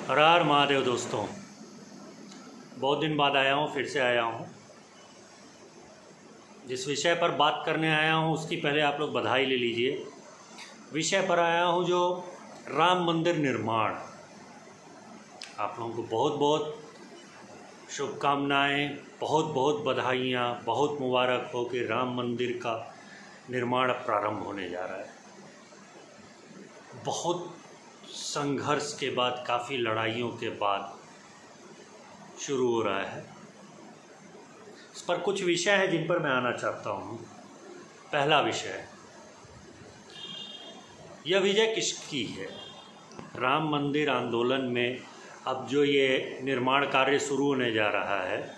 हर हर महादेव दोस्तों, बहुत दिन बाद आया हूँ, फिर से आया हूँ। जिस विषय पर बात करने आया हूँ उसकी पहले आप लोग बधाई ले लीजिए। विषय पर आया हूँ जो राम मंदिर निर्माण। आप लोगों को बहुत बहुत शुभकामनाएं, बहुत बहुत बधाइयाँ, बहुत मुबारक हो कि राम मंदिर का निर्माण अब प्रारंभ होने जा रहा है। बहुत संघर्ष के बाद, काफ़ी लड़ाइयों के बाद शुरू हो रहा है। इस पर कुछ विषय है जिन पर मैं आना चाहता हूँ। पहला विषय, यह विजय किसकी है? राम मंदिर आंदोलन में अब जो ये निर्माण कार्य शुरू होने जा रहा है,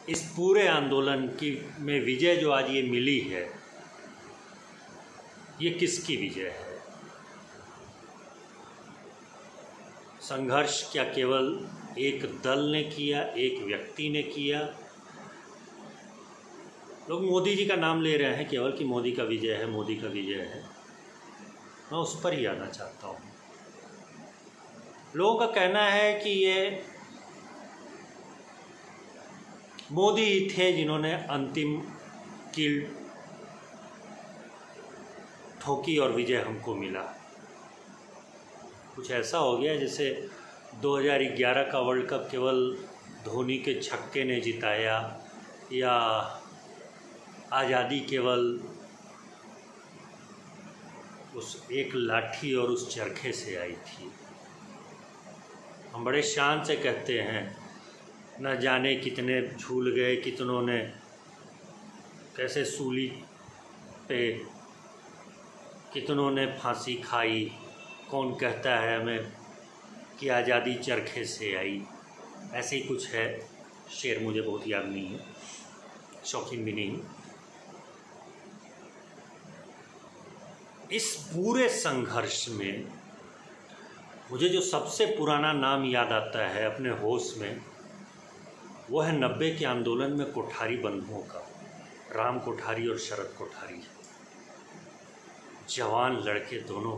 इस पूरे आंदोलन की में विजय जो आज ये मिली है, ये किसकी विजय है? संघर्ष क्या केवल एक दल ने किया, एक व्यक्ति ने किया? लोग मोदी जी का नाम ले रहे हैं केवल कि मोदी का विजय है, मोदी का विजय है। मैं उस पर ही आना चाहता हूँ। लोगों का कहना है कि ये मोदी ही थे जिन्होंने अंतिम कील ठोकी और विजय हमको मिला। कुछ ऐसा हो गया जैसे 2011 का वर्ल्ड कप केवल धोनी के छक्के ने जिताया, या आज़ादी केवल उस एक लाठी और उस चरखे से आई थी। हम बड़े शान से कहते हैं, न जाने कितने झूल गए, कितनों ने कैसे सूली पे, कितनों ने फांसी खाई। कौन कहता है हमें कि आज़ादी चरखे से आई? ऐसे ही कुछ है, शेर मुझे बहुत याद नहीं है, शौकीन भी नहीं। इस पूरे संघर्ष में मुझे जो सबसे पुराना नाम याद आता है अपने होश में, वो है 90 के आंदोलन में कोठारी बंधुओं का, राम कोठारी और शरद कोठारी। जवान लड़के दोनों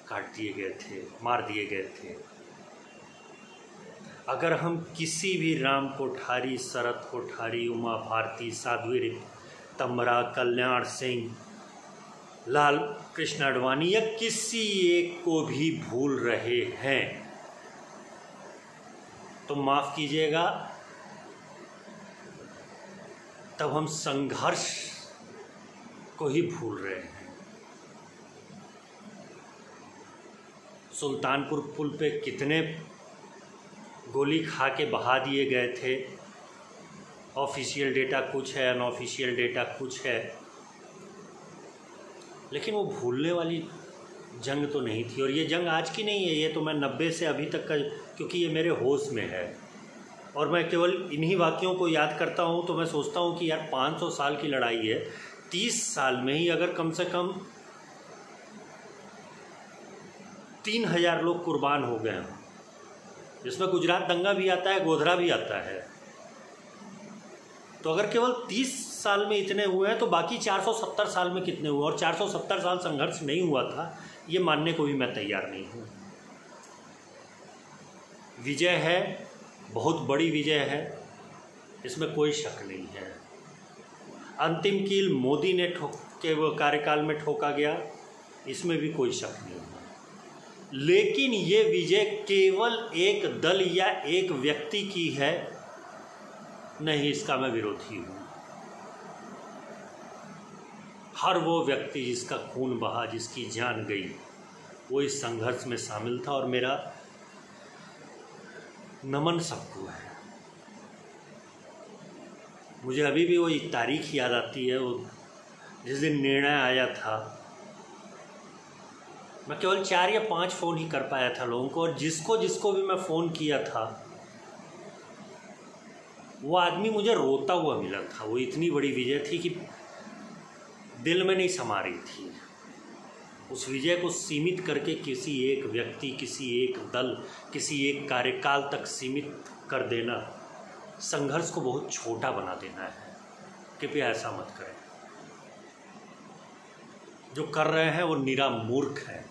काट दिए गए थे, मार दिए गए थे। अगर हम किसी भी राम कोठारी, शरद कोठारी, उमा भारती, साध्वी तमरा, कल्याण सिंह, लाल कृष्ण आडवाणी या किसी एक को भी भूल रहे हैं तो माफ़ कीजिएगा, तब हम संघर्ष को ही भूल रहे हैं। सुल्तानपुर पुल पे कितने गोली खा के बहा दिए गए थे। ऑफिशियल डेटा कुछ है, अनऑफिशियल डेटा कुछ है, लेकिन वो भूलने वाली जंग तो नहीं थी। और ये जंग आज की नहीं है, ये तो मैं 90 से अभी तक का, क्योंकि ये मेरे होश में है और मैं केवल इन्हीं वाक्यों को याद करता हूँ। तो मैं सोचता हूँ कि यार 500 साल की लड़ाई है, 30 साल में ही अगर कम से कम 3000 लोग कुर्बान हो गए हैं, जिसमें गुजरात दंगा भी आता है, गोधरा भी आता है, तो अगर केवल 30 साल में इतने हुए हैं तो बाकी 470 साल में कितने हुए? और 470 साल संघर्ष नहीं हुआ था, ये मानने को भी मैं तैयार नहीं हूँ। विजय है, बहुत बड़ी विजय है, इसमें कोई शक नहीं है। अंतिम कील मोदी ने के वो कार्यकाल में ठोका गया, इसमें भी कोई शक नहीं है। लेकिन ये विजय केवल एक दल या एक व्यक्ति की है नहीं, इसका मैं विरोधी हूँ। हर वो व्यक्ति जिसका खून बहा, जिसकी जान गई, वो इस संघर्ष में शामिल था और मेरा नमन सबको है। मुझे अभी भी वो एक तारीख याद आती है, वो जिस दिन निर्णय आया था। मैं केवल 4 या 5 फ़ोन ही कर पाया था लोगों को, और जिसको जिसको भी मैं फ़ोन किया था वो आदमी मुझे रोता हुआ मिला था। वो इतनी बड़ी विजय थी कि दिल में नहीं समा रही थी। उस विजय को सीमित करके किसी एक व्यक्ति, किसी एक दल, किसी एक कार्यकाल तक सीमित कर देना, संघर्ष को बहुत छोटा बना देना है। कृपया ऐसा मत करें। जो कर रहे हैं वो निरा मूर्ख है।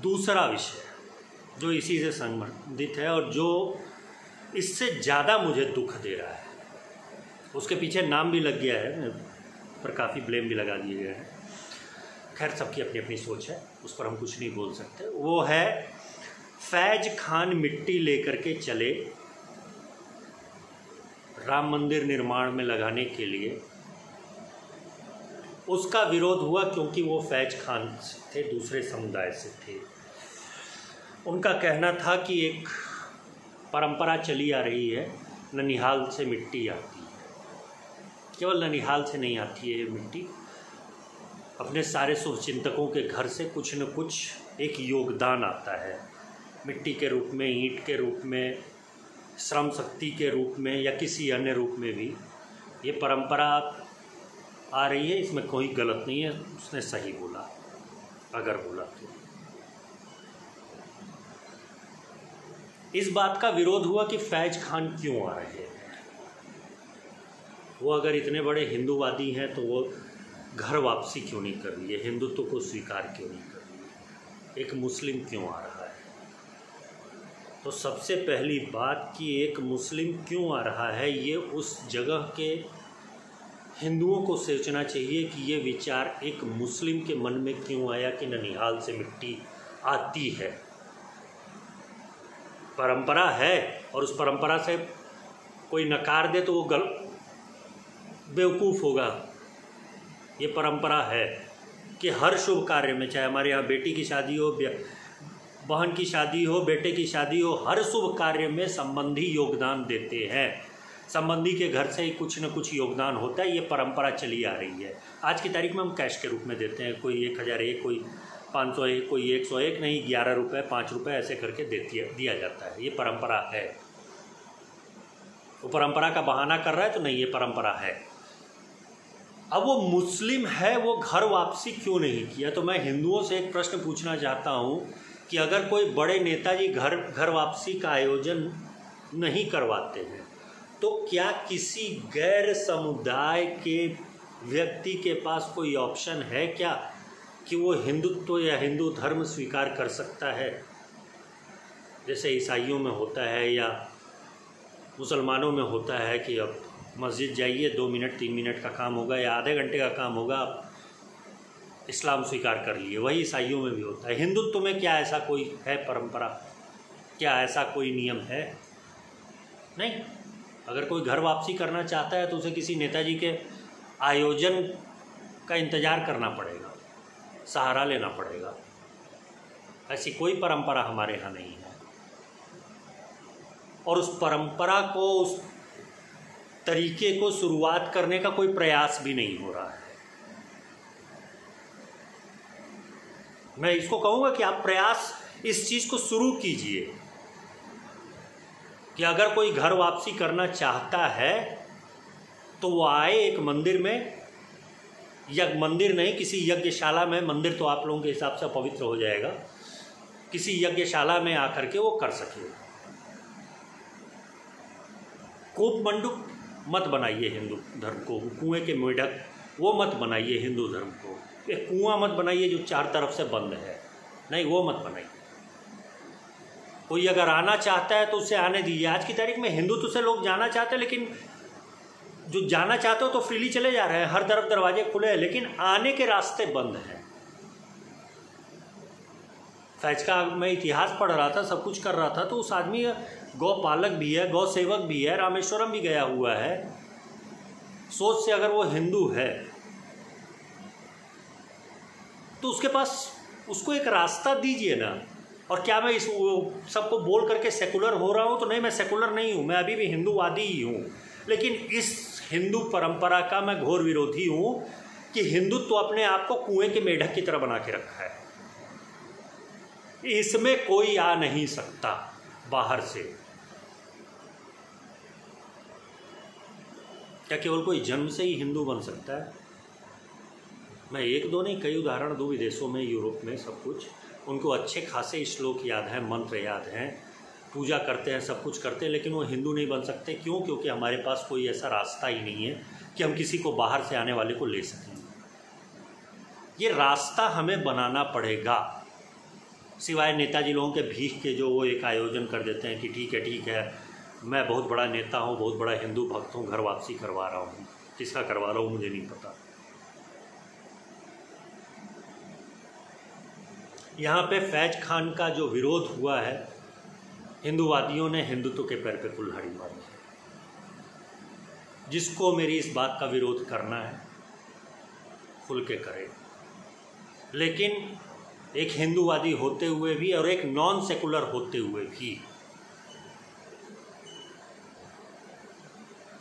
दूसरा विषय जो इसी से संबंधित है और जो इससे ज़्यादा मुझे दुख दे रहा है, उसके पीछे नाम भी लग गया है पर काफ़ी ब्लेम भी लगा दिए गए हैं। खैर, सबकी अपनी अपनी सोच है, उस पर हम कुछ नहीं बोल सकते। वो है फैज खान मिट्टी लेकर के चले राम मंदिर निर्माण में लगाने के लिए। उसका विरोध हुआ क्योंकि वो फैज खान थे, दूसरे समुदाय से थे। उनका कहना था कि एक परंपरा चली आ रही है, ननिहाल से मिट्टी आती है। केवल ननिहाल से नहीं आती है ये मिट्टी, अपने सारे शुभचिंतकों के घर से कुछ न कुछ एक योगदान आता है, मिट्टी के रूप में, ईंट के रूप में, श्रम शक्ति के रूप में या किसी अन्य रूप में भी ये परंपरा आ रही है। इसमें कोई गलत नहीं है, उसने सही बोला अगर बोला तो। इस बात का विरोध हुआ कि फैज खान क्यों आ रहे हैं। वो अगर इतने बड़े हिंदूवादी हैं तो वो घर वापसी क्यों नहीं कर रही है, हिंदुत्व को स्वीकार क्यों नहीं कर रही है, एक मुस्लिम क्यों आ रहा है। तो सबसे पहली बात कि एक मुस्लिम क्यों आ रहा है, ये उस जगह के हिंदुओं को सोचना चाहिए कि ये विचार एक मुस्लिम के मन में क्यों आया कि ननिहाल से मिट्टी आती है। परंपरा है और उस परंपरा से कोई नकार दे तो वो बेवकूफ़ होगा। ये परंपरा है कि हर शुभ कार्य में, चाहे हमारे यहाँ बेटी की शादी हो, बहन की शादी हो, बेटे की शादी हो, हर शुभ कार्य में संबंधी योगदान देते हैं। संबंधी के घर से ही कुछ न कुछ योगदान होता है। ये परंपरा चली आ रही है। आज की तारीख में हम कैश के रूप में देते हैं, कोई 1001, कोई 501, कोई 101 नहीं, 11 रुपये, 5 रुपये ऐसे करके दिया जाता है। ये परंपरा है। वो परंपरा का बहाना कर रहा है तो नहीं, ये परंपरा है। अब वो मुस्लिम है, वो घर वापसी क्यों नहीं किया। तो मैं हिंदुओं से एक प्रश्न पूछना चाहता हूँ कि अगर कोई बड़े नेताजी घर वापसी का आयोजन नहीं करवाते हैं तो क्या किसी गैर समुदाय के व्यक्ति के पास कोई ऑप्शन है क्या कि वो हिंदुत्व या हिंदू धर्म स्वीकार कर सकता है। जैसे ईसाइयों में होता है या मुसलमानों में होता है कि अब मस्जिद जाइए, 2 मिनट 3 मिनट का काम होगा या आधे घंटे का काम होगा, इस्लाम स्वीकार कर लिए। वही ईसाइयों में भी होता है। हिंदुत्व में क्या ऐसा कोई है परंपरा, क्या ऐसा कोई नियम है? नहीं। अगर कोई घर वापसी करना चाहता है तो उसे किसी नेताजी के आयोजन का इंतज़ार करना पड़ेगा, सहारा लेना पड़ेगा। ऐसी कोई परंपरा हमारे यहाँ नहीं है और उस परंपरा को, उस तरीके को शुरुआत करने का कोई प्रयास भी नहीं हो रहा है। मैं इसको कहूँगा कि आप प्रयास इस चीज़ को शुरू कीजिए कि अगर कोई घर वापसी करना चाहता है तो वो आए एक मंदिर में, या मंदिर नहीं, किसी यज्ञशाला में। मंदिर तो आप लोगों के हिसाब से पवित्र हो जाएगा। किसी यज्ञशाला में आकर के वो कर सके। कूप मंडूक मत बनाइए हिंदू धर्म को, कुएं के मेढक वो मत बनाइए हिंदू धर्म को। एक कुआं मत बनाइए जो 4 तरफ से बंद है, नहीं, वो मत बनाइए। कोई अगर आना चाहता है तो उसे आने दीजिए। आज की तारीख में हिंदुत्व से लोग जाना चाहते हैं, लेकिन जो जाना चाहते हो तो फ्रीली चले जा रहे हैं, हर तरफ दरवाजे खुले हैं, लेकिन आने के रास्ते बंद हैं। फैज का मैं इतिहास पढ़ रहा था, सब कुछ कर रहा था, तो उस आदमी गौपालक भी है, गौ सेवक भी है, रामेश्वरम भी गया हुआ है। सोच से अगर वो हिंदू है तो उसके पास, उसको एक रास्ता दीजिए ना। और क्या मैं इस सबको बोल करके सेकुलर हो रहा हूँ? तो नहीं, मैं सेकुलर नहीं हूँ, मैं अभी भी हिंदूवादी ही हूँ। लेकिन इस हिंदू परंपरा का मैं घोर विरोधी हूँ कि हिंदुत्व अपने आप को कुएं के मेढक की तरह बना के रखा है। इसमें कोई आ नहीं सकता बाहर से। क्या केवल कोई जन्म से ही हिंदू बन सकता है? मैं 1-2 नहीं, कई उदाहरण दूँ। विदेशों में, यूरोप में, सब कुछ उनको अच्छे खासे श्लोक याद हैं, मंत्र याद हैं, पूजा करते हैं, सब कुछ करते हैं, लेकिन वो हिंदू नहीं बन सकते। क्यों? क्योंकि हमारे पास कोई ऐसा रास्ता ही नहीं है कि हम किसी को बाहर से आने वाले को ले सकें। ये रास्ता हमें बनाना पड़ेगा। सिवाय नेताजी लोगों के भीख के जो वो एक आयोजन कर देते हैं कि ठीक है मैं बहुत बड़ा नेता हूँ, बहुत बड़ा हिंदू भक्त हूँ, घर वापसी करवा रहा हूँ। किसका करवा रहा हूँ मुझे नहीं पता। यहाँ पे फैज खान का जो विरोध हुआ है, हिंदूवादियों ने हिंदुत्व के पैर पे कुल्हाड़ी मारी है। जिसको मेरी इस बात का विरोध करना है खुल के करे, लेकिन एक हिंदूवादी होते हुए भी और एक नॉन सेकुलर होते हुए भी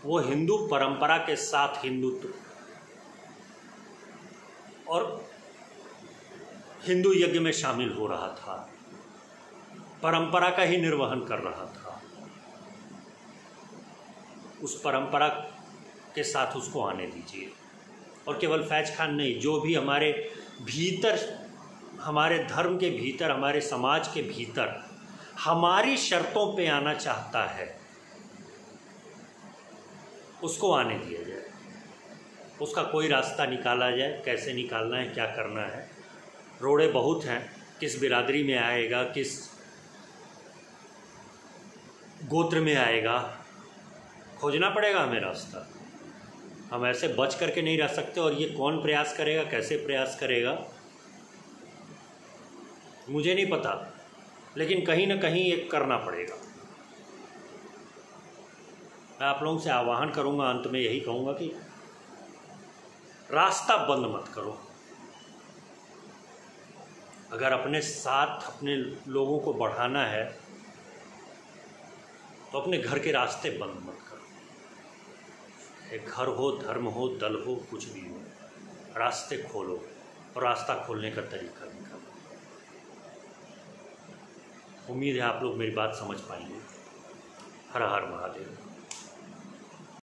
वो हिंदू परंपरा के साथ हिंदुत्व और हिंदू यज्ञ में शामिल हो रहा था, परंपरा का ही निर्वहन कर रहा था। उस परंपरा के साथ उसको आने दीजिए। और केवल फैज खान नहीं, जो भी हमारे भीतर, हमारे धर्म के भीतर, हमारे समाज के भीतर हमारी शर्तों पे आना चाहता है उसको आने दिया जाए, उसका कोई रास्ता निकाला जाए। कैसे निकालना है, क्या करना है, रोड़े बहुत हैं। किस बिरादरी में आएगा, किस गोत्र में आएगा, खोजना पड़ेगा हमें रास्ता। हम ऐसे बच करके नहीं रह सकते। और ये कौन प्रयास करेगा, कैसे प्रयास करेगा मुझे नहीं पता, लेकिन कहीं ना कहीं एक करना पड़ेगा। मैं आप लोगों से आह्वान करूंगा, अंत में यही कहूंगा कि रास्ता बंद मत करो। अगर अपने साथ अपने लोगों को बढ़ाना है तो अपने घर के रास्ते बंद मत करो। एक घर हो, धर्म हो, दल हो, कुछ भी हो, रास्ते खोलो और रास्ता खोलने का तरीका निकालो। उम्मीद है आप लोग मेरी बात समझ पाएंगे। हर हर महादेव।